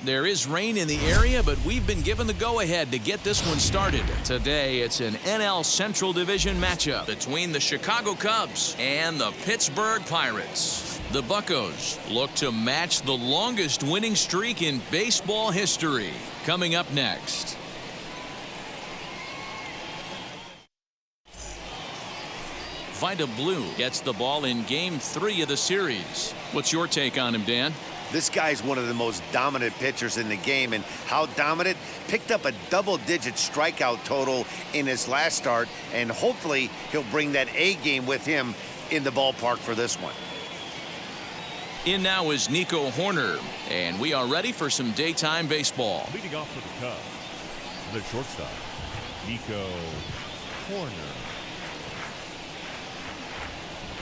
There is rain in the area, but we've been given the go-ahead to get this one started. Today, it's an NL Central Division matchup between the Chicago Cubs and the Pittsburgh Pirates. The Buccos look to match the longest winning streak in baseball history. Coming up next. Vida Blue gets the ball in Game 3 of the series. What's your take on him, Dan? This guy's one of the most dominant pitchers in the game, and how dominant? Picked up a double-digit strikeout total in his last start, and hopefully he'll bring that A game with him in the ballpark for this one. In now is Nico Hoerner, and we are ready for some daytime baseball. Leading off for the Cubs, the shortstop, Nico Hoerner.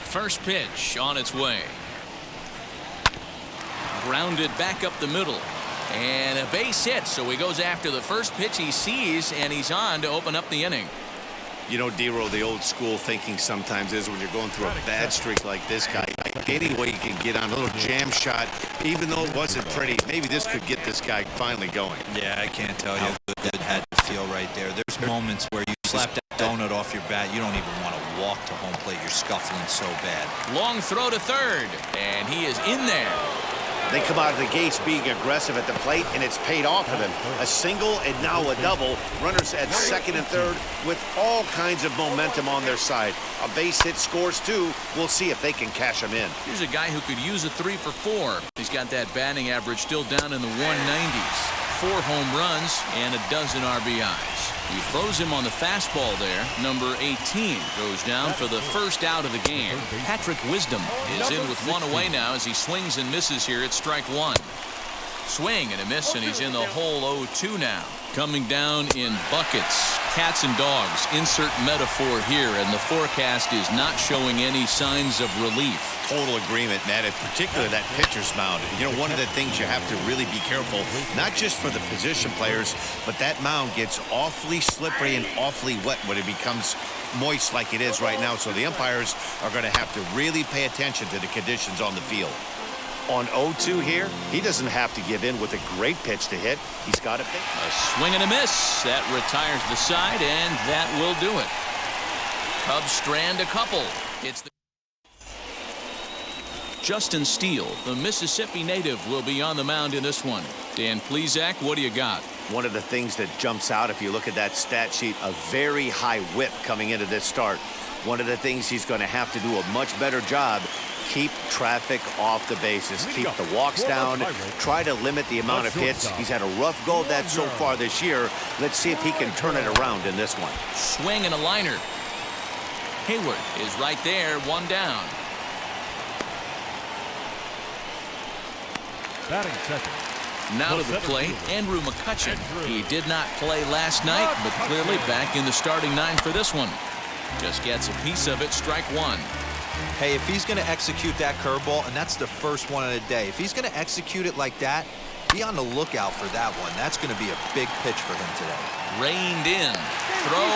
First pitch on its way. Grounded back up the middle. And a base hit, so he goes after the first pitch he sees, and he's on to open up the inning. You know, D-Row, the old school thinking sometimes is when you're going through a bad streak like this guy, any way you can get on a little jam shot, even though it wasn't pretty, maybe this could get this guy finally going. Yeah, I can't tell you how good that had to feel right there. There's moments where you slap that donut off your bat, you don't even want to walk to home plate. You're scuffling so bad. Long throw to third, and he is in there. They come out of the gates being aggressive at the plate, and it's paid off for them. A single and now a double. Runners at second and third with all kinds of momentum on their side. A base hit scores two. We'll see if they can cash them in. Here's a guy who could use a 3 for 4. He's got that batting average still down in the 190s. 4 home runs and a dozen RBIs. He throws him on the fastball there. Number 18 goes down for the first out of the game. Patrick Wisdom is in with one away now as he swings and misses here at strike one. Swing and a miss, and he's in the hole 0-2 now. Coming down in buckets. Cats and dogs. Insert metaphor here, and the forecast is not showing any signs of relief. Total agreement, Matt, in particular that pitcher's mound. You know, one of the things you have to really be careful, not just for the position players, but that mound gets awfully slippery and awfully wet when it becomes moist like it is right now. So the umpires are going to have to really pay attention to the conditions on the field. On 0-2 here, he doesn't have to give in with a great pitch to hit. He's got it. A swing and a miss. That retires the side, and that will do it. Cubs strand a couple. It's the Justin Steele, the Mississippi native, will be on the mound in this one. Dan Plesac, what do you got? One of the things that jumps out if you look at that stat sheet, a very high whip coming into this start. One of the things he's going to have to do a much better job, keep traffic off the bases, keep the walks down, try to limit the amount of hits. He's had a rough go of that so far this year. Let's see if he can turn it around in this one. Swing and a liner. Hayward is right there, one down. Batting second. Now to the plate, Andrew McCutchen. He did not play last night, but clearly back in the starting 9 for this one. Just gets a piece of it, strike one. Hey, if he's going to execute that curveball, and that's the first one of the day, if he's going to execute it like that, be on the lookout for that one. That's going to be a big pitch for him today. Reined in. Throw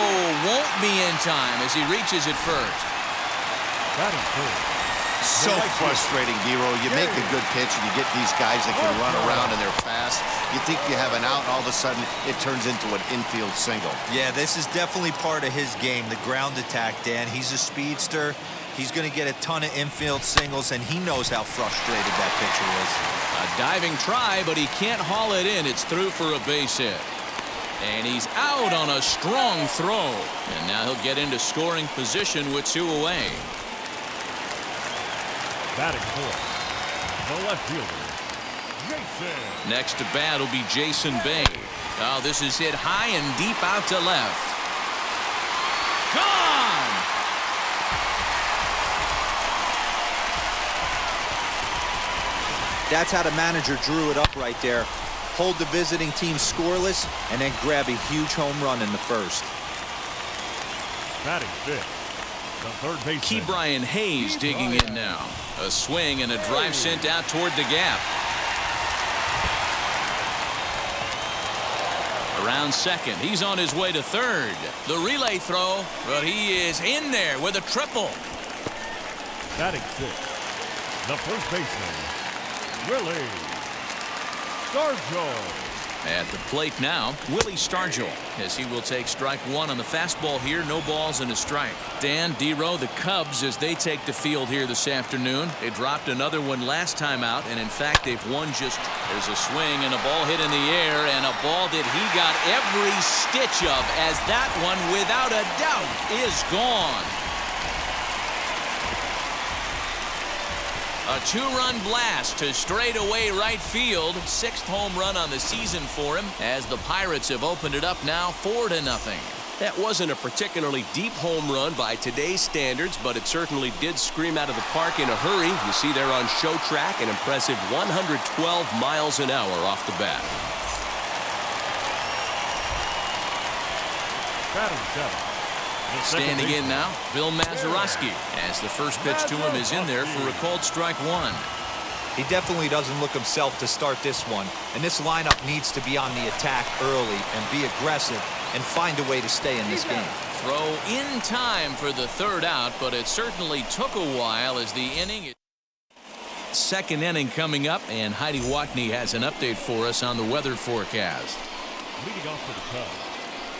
won't be in time as he reaches it first. Batting third. So frustrating, D-Row. You make a good pitch and you get these guys that can run around and they're fast. You think you have an out, and all of a sudden it turns into an infield single. Yeah, this is definitely part of his game, the ground attack, Dan. He's a speedster. He's going to get a ton of infield singles, and he knows how frustrated that pitcher is. A diving try, but he can't haul it in. It's through for a base hit. And he's out on a strong throw. And now he'll get into scoring position with 2 away. Batting fourth, the left fielder, Jason. Next to bat will be Jason Bay. Oh, this is hit high and deep out to left. Gone! That's how the manager drew it up right there. Hold the visiting team scoreless and then grab a huge home run in the first. Batting fifth, the third baseman, Ke'Bryan Hayes digging in now. A swing and a drive sent out toward the gap. Around second. He's on his way to third. The relay throw, but he is in there with a triple. Batting sixth, the first baseman, Willie. Stargell. At the plate now, Willie Stargell, as he will take strike one on the fastball here. No balls and a strike. Dan Dero, the Cubs, as they take the field here this afternoon. They dropped another one last time out, and in fact, they've won just. There's a swing and a ball hit in the air, and a ball that he got every stitch of, as that one, without a doubt, is gone. A two-run blast to straightaway right field. Sixth home run on the season for him, as the Pirates have opened it up now 4-0. That wasn't a particularly deep home run by today's standards, but it certainly did scream out of the park in a hurry. You see there on show track an impressive 112 miles an hour off the bat. Batting seven. Standing in now, Bill Mazeroski, as the first pitch to him is in there for a called strike one. He definitely doesn't look himself to start this one, and this lineup needs to be on the attack early and be aggressive and find a way to stay in this game. Throw in time for the third out, but it certainly took a while as the inning. Second inning coming up, and Heidi Watney has an update for us on the weather forecast. Leading off for the Cubs.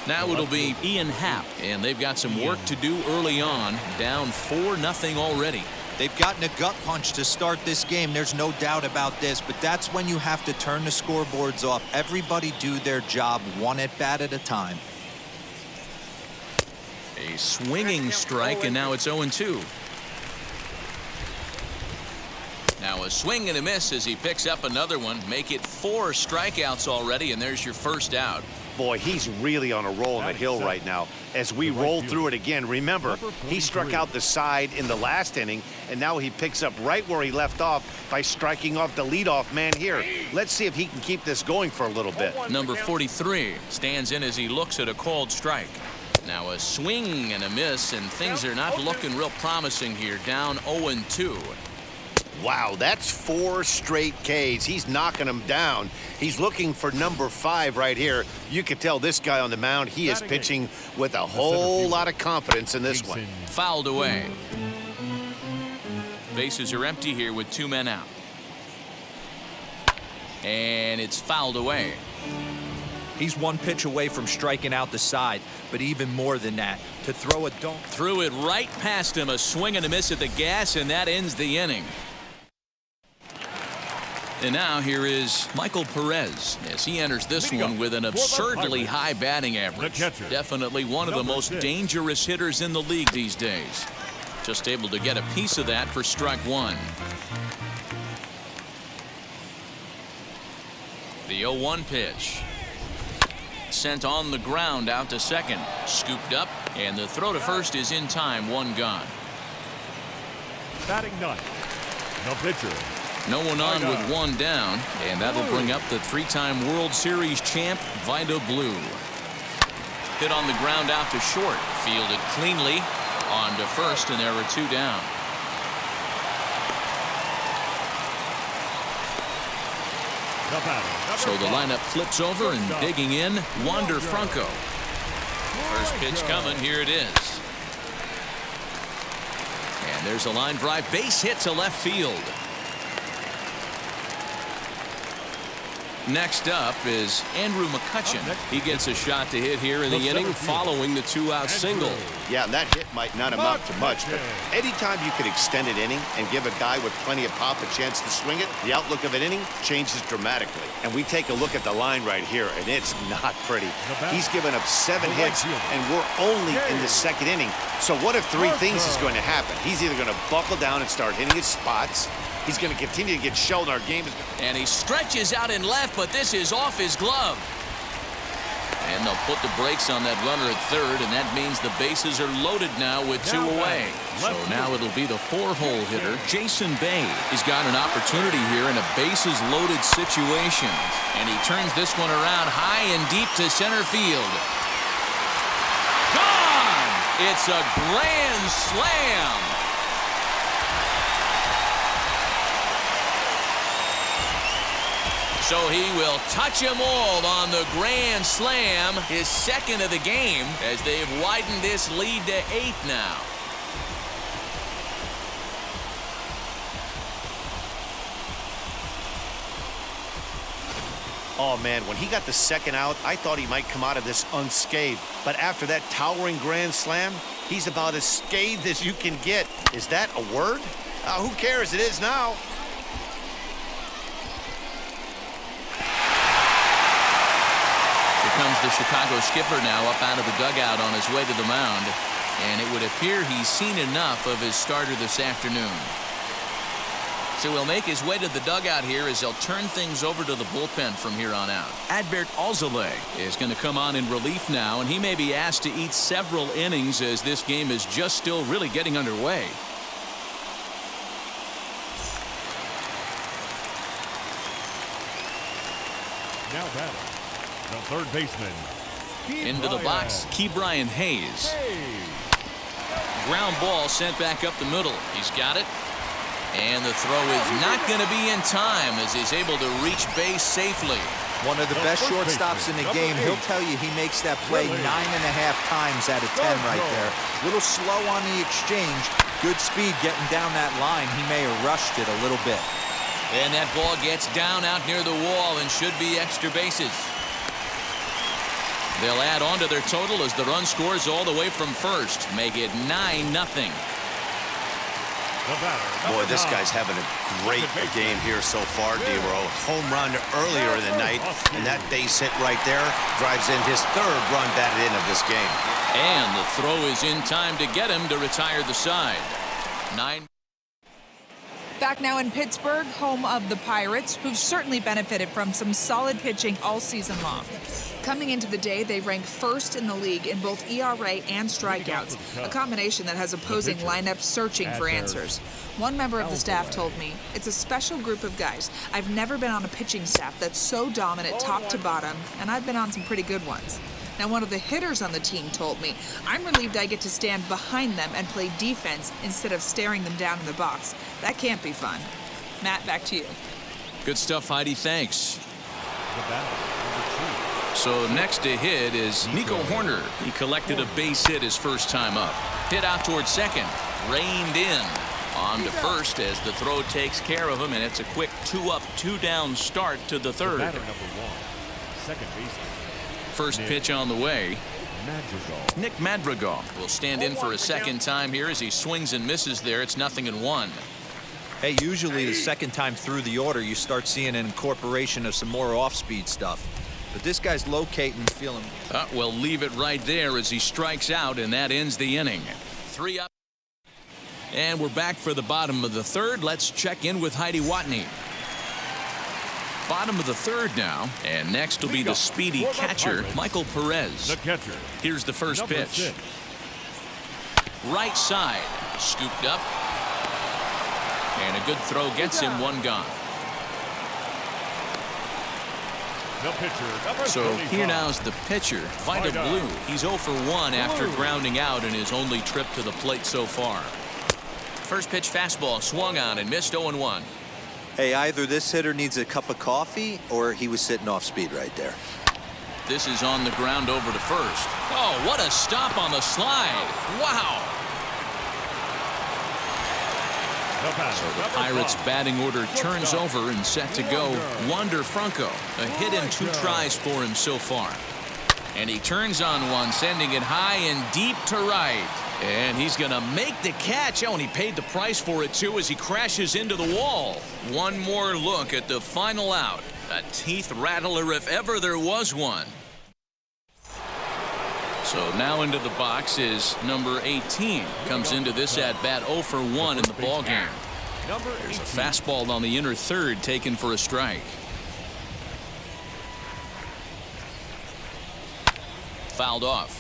Now it'll be Ian Happ, and they've got some work to do early on, down 4-0 already. They've gotten a gut punch to start this game. There's no doubt about this, but that's when you have to turn the scoreboards off. Everybody do their job one at bat at a time. A swinging strike, and now it's 0-2. Now a swing and a miss as he picks up another one. Make it 4 strikeouts already, and there's your first out. Boy, he's really on a roll on the hill right now. As we roll through it again, remember, he struck out the side in the last inning, and now he picks up right where he left off by striking off the leadoff man here. Let's see if he can keep this going for a little bit. Number 43 stands in as he looks at a called strike. Now a swing and a miss, and things are not looking real promising here. Down 0-2. Wow, that's 4 straight Ks. He's knocking them down. He's looking for number 5 right here. You could tell this guy on the mound, he is pitching with a whole lot of confidence in this one. Fouled away. Bases are empty here with 2 men out. And it's fouled away. He's one pitch away from striking out the side, but even more than that, to throw a dunk. Threw it right past him, a swing and a miss at the gas, and that ends the inning. And now here is Michael Perez as he enters this one with an absurdly high batting average. Definitely one of the most dangerous hitters in the league these days. Just able to get a piece of that for strike one. The 0-1 pitch. Sent on the ground out to second. Scooped up, and the throw to first is in time. 1 gone. Batting ninth, the pitcher. No one on with 1 down, and that'll bring up the 3-time World Series champ, Vida Blue. Hit on the ground out to short. Fielded cleanly on to first, and there are 2 down. So the lineup flips over, and digging in, Wander Franco. First pitch coming. Here it is. And there's a line drive. Base hit to left field. Next up is Andrew McCutchen. He gets a shot to hit here in the inning following the 2-out single. Yeah, that hit might not amount to much, but anytime you can extend an inning and give a guy with plenty of pop a chance to swing it, the outlook of an inning changes dramatically. And we take a look at the line right here, and it's not pretty. He's given up 7 hits, and we're only in the 2nd inning. So what if 3 things is going to happen? He's either going to buckle down and start hitting his spots. He's going to continue to get shelled in our game. And he stretches out in left, but this is off his glove. And they'll put the brakes on that runner at third, and that means the bases are loaded now with 2 away. So now it'll be the 4-hole hitter, Jason Bay. He's got an opportunity here in a bases-loaded situation. And he turns this one around high and deep to center field. Gone! It's a grand slam. So he will touch them all on the grand slam, his 2nd of the game, as they've widened this lead to 8 now. Oh, man, when he got the second out, I thought he might come out of this unscathed. But after that towering grand slam, he's about as scathed as you can get. Is that a word? Who cares? It is now. Here comes the Chicago skipper now up out of the dugout on his way to the mound. And it would appear he's seen enough of his starter this afternoon. So he'll make his way to the dugout here as he'll turn things over to the bullpen from here on out. Adbert Alzolay is going to come on in relief now, and he may be asked to eat several innings as this game is just still really getting underway. Now batting, the third baseman. Into the box, Ke'Bryan Hayes. Ground ball sent back up the middle. He's got it. And the throw is not going to be in time as he's able to reach base safely. One of the best shortstops in the game. He'll tell you he makes that play 9.5 times out of 10 right there. A little slow on the exchange. Good speed getting down that line. He may have rushed it a little bit. And that ball gets down out near the wall and should be extra bases. They'll add on to their total as the run scores all the way from first. Make it 9-0. Boy, this guy's having a great game here so far, D-Row. Home run earlier in the night, and that base hit right there drives in his third run batted in of this game. And the throw is in time to get him to retire the side. 9. Back now in Pittsburgh, home of the Pirates, who've certainly benefited from some solid pitching all season long. Coming into the day, they rank first in the league in both ERA and strikeouts, a combination that has opposing lineups searching for answers. One member of the staff told me, "It's a special group of guys. I've never been on a pitching staff that's so dominant top to bottom, and I've been on some pretty good ones." Now, one of the hitters on the team told me, "I'm relieved I get to stand behind them and play defense instead of staring them down in the box. That can't be fun." Matt, back to you. Good stuff, Heidi. Thanks. So next to hit is Nico Horner. He collected a base hit his first time up. Hit out towards second. Reined in. On to first as the throw takes care of him, and it's a quick 2-up, 2-down start to the third. Second baseman. First pitch on the way. Nick Madrigal will stand in for a second time here as he swings and misses there. It's 0-1. Hey, usually the second time through the order, you start seeing an incorporation of some more off-speed stuff. But this guy's locating, feeling. We'll leave it right there as he strikes out, and that ends the inning. 3 up. And we're back for the bottom of the third. Let's check in with Heidi Watney. Bottom of the third now, and next will be the speedy catcher, Michael Perez. The catcher. Here's the first pitch. Right side, scooped up. And a good throw gets him one gone. So here now's the pitcher, Vida Blue. He's 0 for 1 after grounding out in his only trip to the plate so far. First pitch fastball swung on and missed 0-1. Hey, either this hitter needs a cup of coffee or he was sitting off speed right there. This is on the ground over to first. Oh, what a stop on the slide. Wow. So the Pirates batting order turns over and set to go. Wander Franco, a hit and 2 tries for him so far. And he turns on one, sending it high and deep to right. And he's going to make the catch. Oh, and he paid the price for it, too, as he crashes into the wall. One more look at the final out. A teeth rattler if ever there was one. So now into the box is number 18. Comes into this at-bat 0 for 1 in the ballgame. There's a fastball on the inner third taken for a strike. Fouled off.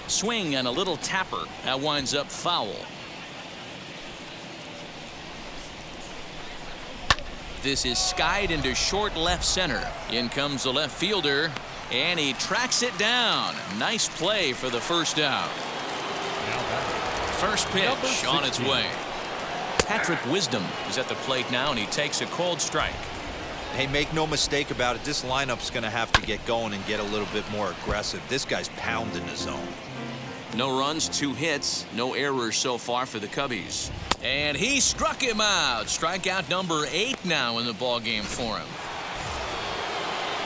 Swing and a little tapper. That winds up foul. This is skied into short left center. In comes the left fielder, and he tracks it down. Nice play for the first out. First pitch on its way. Patrick Wisdom is at the plate now, and he takes a cold strike. Hey, make no mistake about it. This lineup's going to have to get going and get a little bit more aggressive. This guy's pounding the zone. No runs, 2 hits, no errors so far for the Cubbies. And he struck him out. Strikeout number 8 now in the ballgame for him.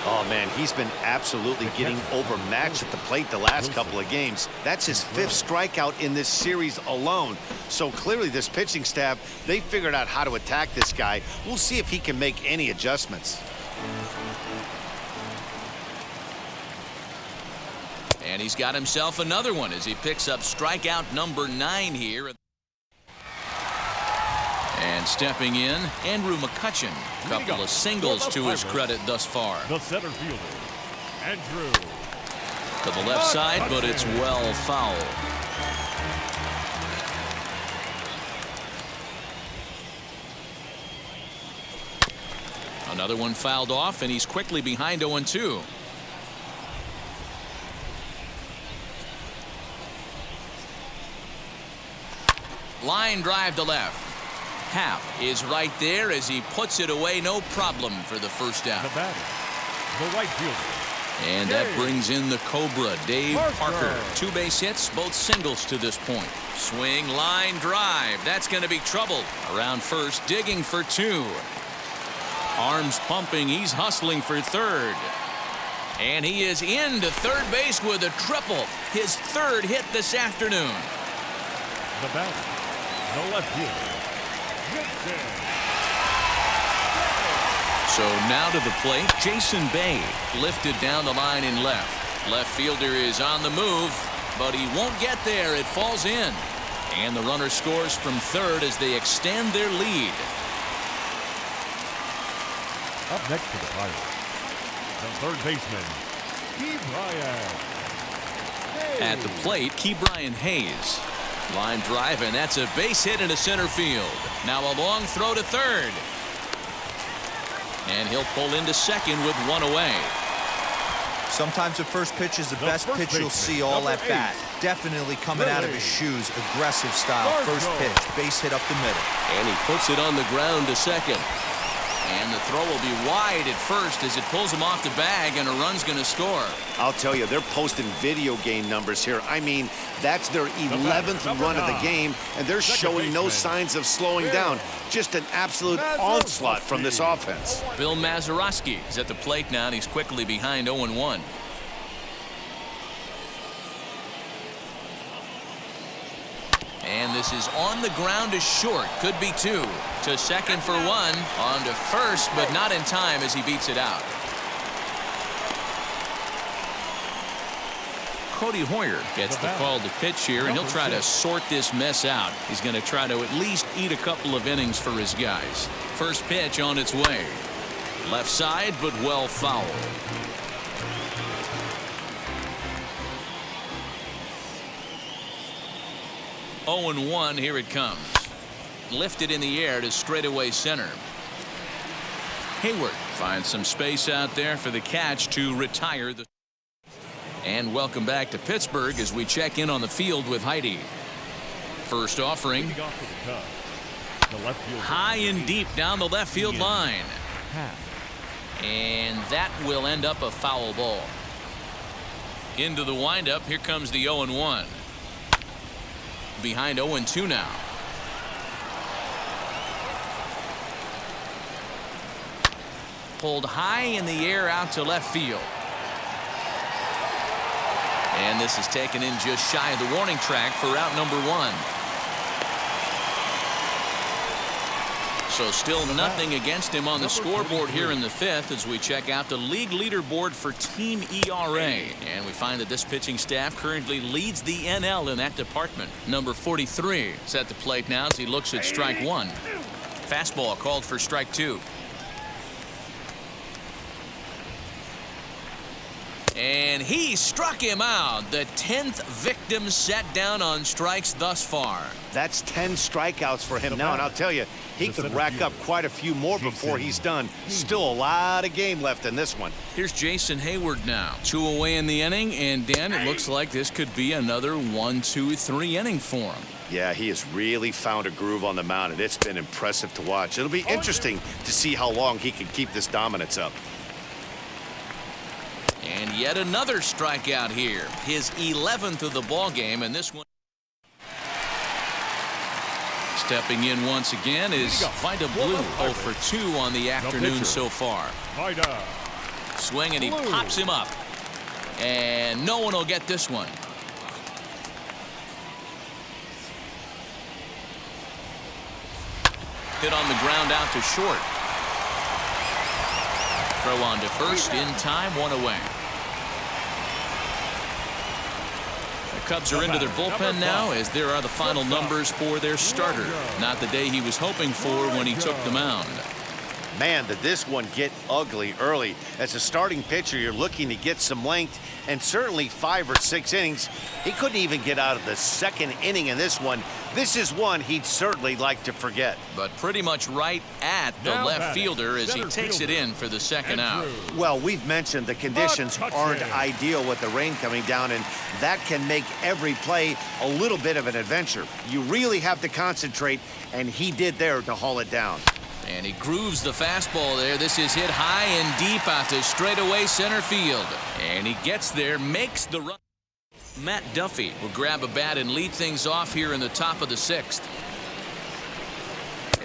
Oh, man, he's been absolutely getting overmatched at the plate the last couple of games. That's his 5th strikeout in this series alone. So clearly this pitching staff, they figured out how to attack this guy. We'll see if he can make any adjustments. And he's got himself another one as he picks up strikeout number 9 here. And stepping in, Andrew McCutchen. A couple of singles to his credit thus far. The center fielder, Andrew. To the left side, but it's well foul. Another one fouled off, and he's quickly behind 0-2. Line drive to left. Happ is right there as he puts it away, no problem for the first out. The batter, the right fielder. And that brings in the Cobra, Dave Parker. 2 base hits, both singles to this point. Swing, line drive. That's going to be trouble. Around first, digging for 2. Arms pumping, he's hustling for third. And he is into third base with a triple. His 3rd hit this afternoon. The batter, the left fielder. So now to the plate, Jason Bay lifted down the line in left. Left fielder is on the move, but he won't get there. It falls in. And the runner scores from third as they extend their lead. Up next to the Pirates, the third baseman, Key Bryant. At the plate, Ke'Bryan Hayes. Line drive, and that's a base hit into center field. Now a long throw to third. And he'll pull into second with 1 away. Sometimes the first pitch is the best pitch you'll see all at bat. Definitely coming out of his shoes. Aggressive style. First pitch. Base hit up the middle. And he puts it on the ground to second. And the throw will be wide at first as it pulls him off the bag, and a run's going to score. I'll tell you, they're posting video game numbers here. I mean, that's their 11th run of the game, and they're showing no signs of slowing down. Just an absolute onslaught from this offense. Bill Mazeroski is at the plate now, and he's quickly behind 0-1. And this is on the ground to short. Could be 2. To second for 1. On to first, but not in time as he beats it out. Cody Hoyer gets the call to pitch here, and he'll try to sort this mess out. He's going to try to at least eat a couple of innings for his guys. First pitch on its way. Left side, but well foul. Oh and 1, here it comes. Lifted in the air to straightaway center. Hayward finds some space out there for the catch to retire the. And welcome back to Pittsburgh as we check in on the field with Heidi. First offering. High and deep down the left field line. And that will end up a foul ball. Into the windup, here comes the 0-1. Behind 0-2 now. Pulled high in the air out to left field. And this is taken in just shy of the warning track for out number 1. So still nothing against him on the scoreboard here in the 5th as we check out the league leaderboard for team ERA. And we find that this pitching staff currently leads the NL in that department. Number 43 is at the plate now as he looks at strike 1. Fastball called for strike 2. And he struck him out. The 10th victim set down on strikes thus far. That's 10 strikeouts for him now, and I'll tell you, he could rack up quite a few more before he's done. Still a lot of game left in this one. Here's Jason Hayward now. 2 away in the inning, and Dan, it looks like this could be another 1, 2, 3 inning for him. Yeah, he has really found a groove on the mound, and it's been impressive to watch. It'll be interesting to see how long he can keep this dominance up. And yet another strikeout here. His 11th of the ball game, and this one. He's Stepping in once again is Vida Blue, 0 for 2 on the afternoon so far. Swing, and he pops him up. And no one will get this one. Hit on the ground out to short. Throw on to first in time, 1 away. The Cubs are into their bullpen now as there are the final numbers for their starter. Not the day he was hoping for when he took the mound. Man, did this one get ugly early. As a starting pitcher, you're looking to get some length, and certainly 5 or 6 innings. He couldn't even get out of the second inning in this one. This is one he'd certainly like to forget. But pretty much right at the left fielder as he takes it in for the second out. Well, we've mentioned the conditions aren't ideal with the rain coming down, and that can make every play a little bit of an adventure. You really have to concentrate, and he did there to haul it down. And he grooves the fastball there. This is hit high and deep out to straightaway center field. And he gets there, makes the run. Matt Duffy will grab a bat and lead things off here in the top of the 6th.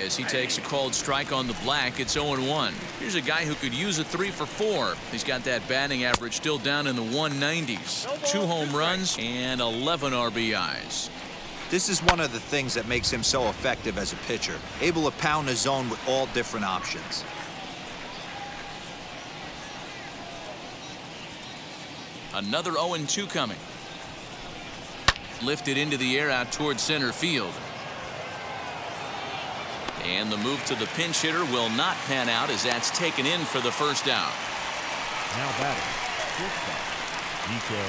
As he takes a called strike on the black, it's 0-1. Here's a guy who could use a 3 for 4. He's got that batting average still down in the 190s. 2 home runs and 11 RBIs. This is one of the things that makes him so effective as a pitcher, able to pound the zone with all different options. Another 0-2 coming. Lifted into the air out towards center field. And the move to the pinch hitter will not pan out as that's taken in for the first out. Now batting, shortstop, Nico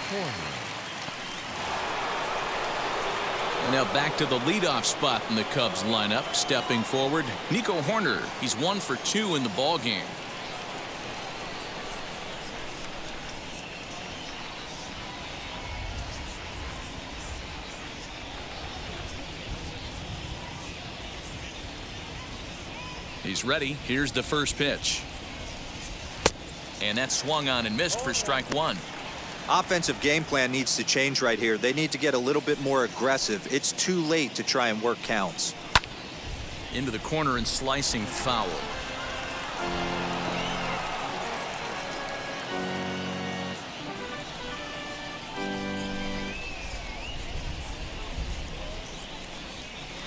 Corner. And now back to the leadoff spot in the Cubs lineup. Stepping forward, Nico Horner. He's 1 for 2 in the ball game. He's ready. Here's the first pitch. And that's swung on and missed for strike 1. Offensive game plan needs to change right here. They need to get a little bit more aggressive. It's too late to try and work counts. Into the corner and slicing foul.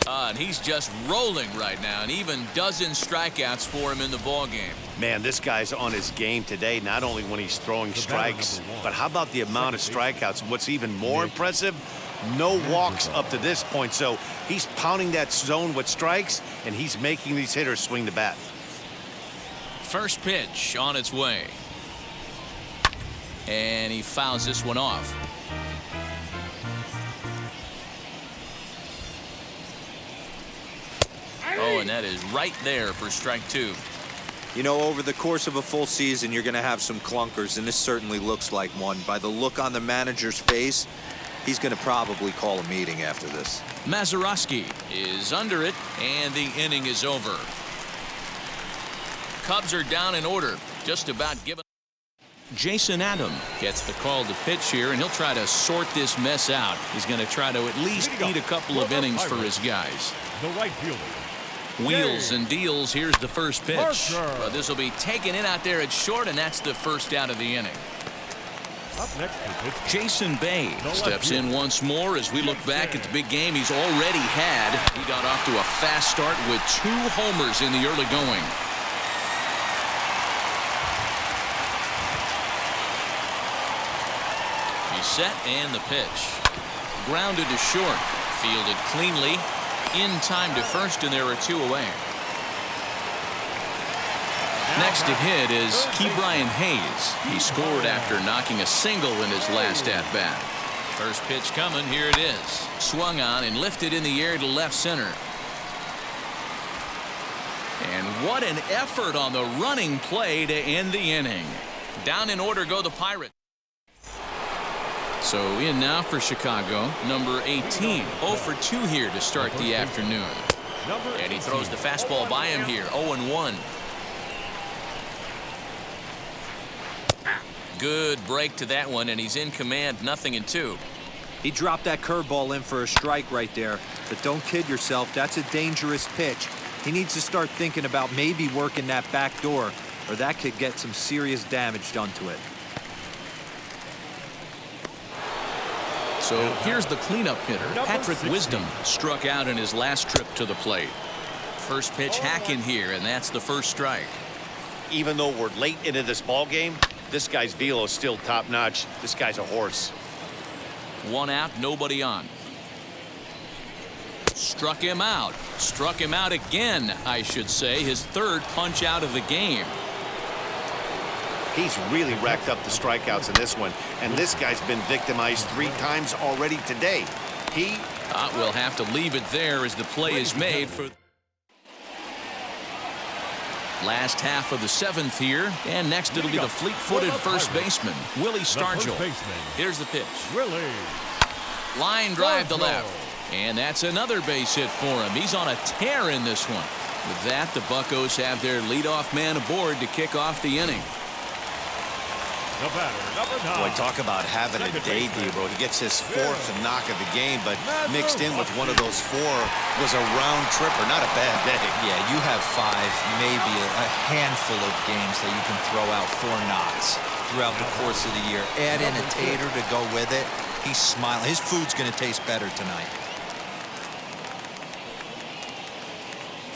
And he's just rolling right now, and even dozen strikeouts for him in the ball game. Man, this guy's on his game today, not only when he's throwing strikes, but how about the amount of strikeouts? What's even more impressive, no walks up to this point. So he's pounding that zone with strikes, and he's making these hitters swing the bat. First pitch on its way. And he fouls this one off. Oh, and that is right there for strike 2. You know, over the course of a full season, you're going to have some clunkers, and this certainly looks like one. By the look on the manager's face, he's going to probably call a meeting after this. Mazeroski is under it, and the inning is over. Cubs are down in order, just about given. Jason Adam gets the call to pitch here, and he'll try to sort this mess out. He's going to try to at least eat a couple of innings for his guys. The right fielder. Wheels and deals. Here's the first pitch. But this will be taken in out there at short, and that's the first out of the inning. Up next to pitch. Jason Bay steps in once more as we look back at the big game he's already had. He got off to a fast start with 2 homers in the early going. He's set, and the pitch. Grounded to short. Fielded cleanly. In time to first, and there are 2 away. Next to hit is Ke'Bryan Hayes. He scored after knocking a single in his last at-bat. First pitch coming. Here it is. Swung on and lifted in the air to left center. And what an effort on the running play to end the inning. Down in order go the Pirates. So in now for Chicago, number 18. 0 for 2 here to start the afternoon. And he throws the fastball by him here. 0-1. Good break to that one, and he's in command. 0-2. He dropped that curveball in for a strike right there. But don't kid yourself, that's a dangerous pitch. He needs to start thinking about maybe working that back door, or that could get some serious damage done to it. So here's the cleanup hitter. Patrick Wisdom struck out in his last trip to the plate. First pitch hack in here, and that's the first strike. Even though we're late into this ball game, this guy's velo is still top notch. This guy's a horse. One out, nobody on. Struck him out. Struck him out again, I should say. His third punch out of the game. He's really racked up the strikeouts in this one, and this guy's been victimized 3 times already today. We'll have to leave it there as the play is made for last half of the 7th here, and next it'll be the fleet-footed first baseman, Willie Stargell. Here's the pitch. Line drive to left, and that's another base hit for him. He's on a tear in this one. With that, the Buccos have their leadoff man aboard to kick off the inning. The batter, number 9. Boy, talk about having a day, Debo. He gets his 4th knock of the game, but mixed in with one of those 4 was a round tripper. Not a bad day. Yeah, you have 5, maybe a handful of games that you can throw out 4 knocks throughout the course of the year. Add in a tater to go with it. He's smiling. His food's going to taste better tonight.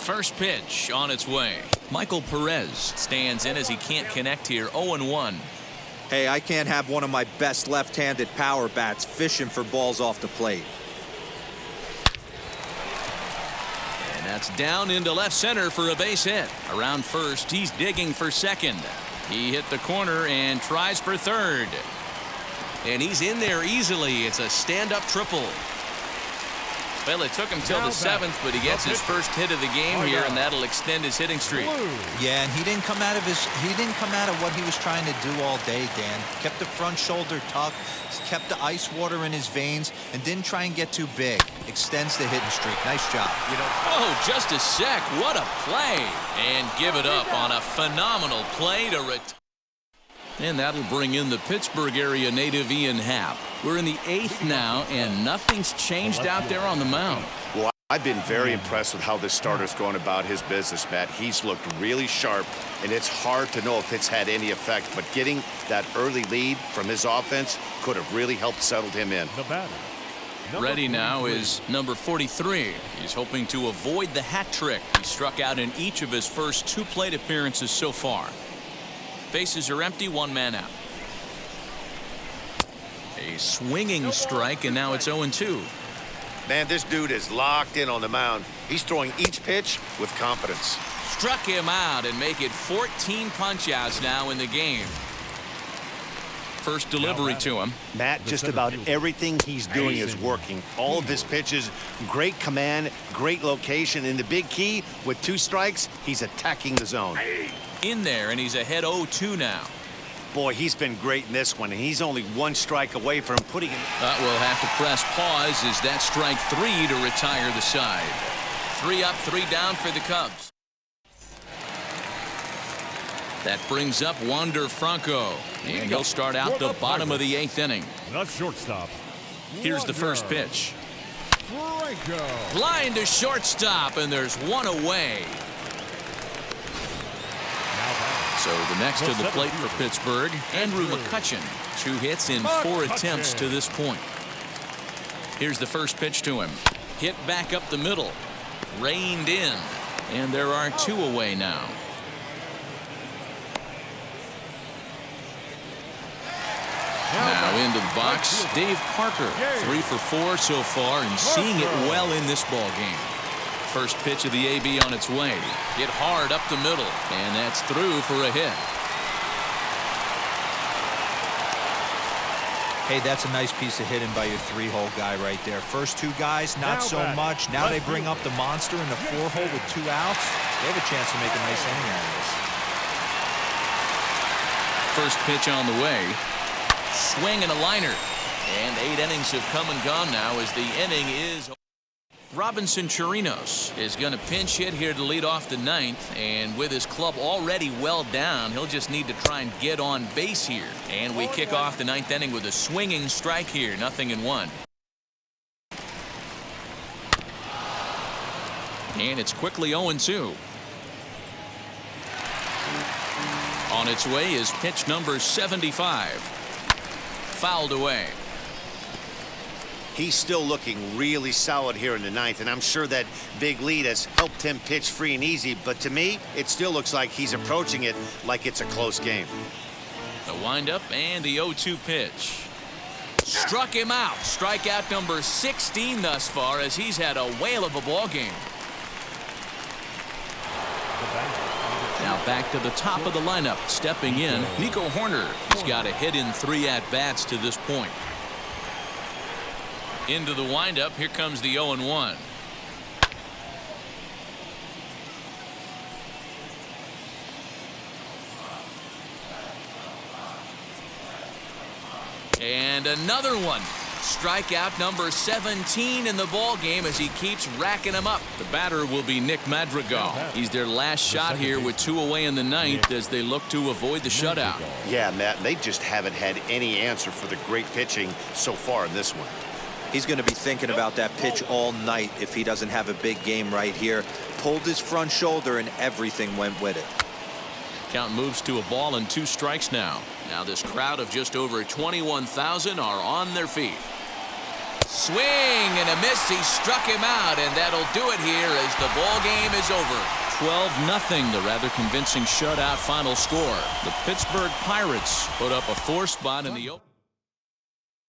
First pitch on its way. Michael Perez stands in as he can't connect here. 0-1. Hey, I can't have one of my best left-handed power bats fishing for balls off the plate. And that's down into left center for a base hit. Around first, he's digging for second. He hit the corner and tries for third. And he's in there easily. It's a stand-up triple. Well, it took him till the 7th, but he gets his first hit of the game here, and that'll extend his hitting streak. Yeah, and he didn't come out of what he was trying to do all day, Dan. Kept the front shoulder tucked, kept the ice water in his veins, and didn't try and get too big. Extends the hitting streak. Nice job. Oh, just a sec. What a play. And give it up on a phenomenal play to retire. And that'll bring in the Pittsburgh area native Ian Happ. We're in the 8th now, and nothing's changed out there on the mound. Well, I've been very impressed with how this starter's going about his business, Matt. He's looked really sharp, and it's hard to know if it's had any effect. But getting that early lead from his offense could have really helped settle him in. The batter. Ready now is number 43. He's hoping to avoid the hat trick. He struck out in each of his first 2 plate appearances so far. Bases are empty, 1 man out. A swinging strike, and now it's 0-2. Man, this dude is locked in on the mound. He's throwing each pitch with confidence. Struck him out and make it 14 punch-outs now in the game. First delivery to him. Matt, just about everything he's doing is working. All of his pitches, great command, great location. And the big key, with 2 strikes, he's attacking the zone. In there, and he's ahead 0-2 now. Boy, he's been great in this one, and he's only 1 strike away from putting it. We'll have to press pause as that strike 3 to retire the side. 3 up, 3 down for the Cubs. That brings up Wander Franco, and he'll start out the bottom of the 8th inning. The shortstop. Here's the first pitch. Franco. Line to shortstop, and there's 1 away. So the next to the plate for Pittsburgh, Andrew McCutchen. 2 hits in 4 attempts to this point. Here's the first pitch to him. Hit back up the middle. Reined in. And there are 2 away now. Now into the box, Dave Parker. 3 for 4 so far and seeing it well in this ball game. First pitch of the AB on its way. Hit hard up the middle, and that's through for a hit. Hey, that's a nice piece of hitting by your 3-hole guy right there. First 2 guys, not so much. Now they bring up the monster in the 4-hole with 2 outs. They have a chance to make a nice inning out of this. First pitch on the way. Swing and a liner. And 8 innings have come and gone now as the inning is. Robinson Chirinos is going to pinch hit here to lead off the 9th, and with his club already well down, he'll just need to try and get on base here. And we kick off the 9th inning with a swinging strike here, 0-1. And it's quickly 0-2. On its way is pitch number 75. Fouled away. He's still looking really solid here in the ninth, and I'm sure that big lead has helped him pitch free and easy, but to me, it still looks like he's approaching it like it's a close game. The windup and the 0-2 pitch. Struck him out. Strikeout number 16 thus far, as he's had a whale of a ball game. Now back to the top of the lineup. Stepping in, Nico Horner. He's got a hit in 3 at-bats to this point. Into the windup. Here comes the 0-1. And another one. Strikeout number 17 in the ball game as he keeps racking them up. The batter will be Nick Madrigal. He's their last shot here with 2 away in the ninth as they look to avoid the shutout. Yeah, Matt, they just haven't had any answer for the great pitching so far in this one. He's going to be thinking about that pitch all night if he doesn't have a big game right here. Pulled his front shoulder and everything went with it. Count moves to a ball and 2 strikes now. Now this crowd of just over 21,000 are on their feet. Swing and a miss. He struck him out, and that'll do it here as the ball game is over. 12-0, the rather convincing shutout final score. The Pittsburgh Pirates put up a 4 spot in the open.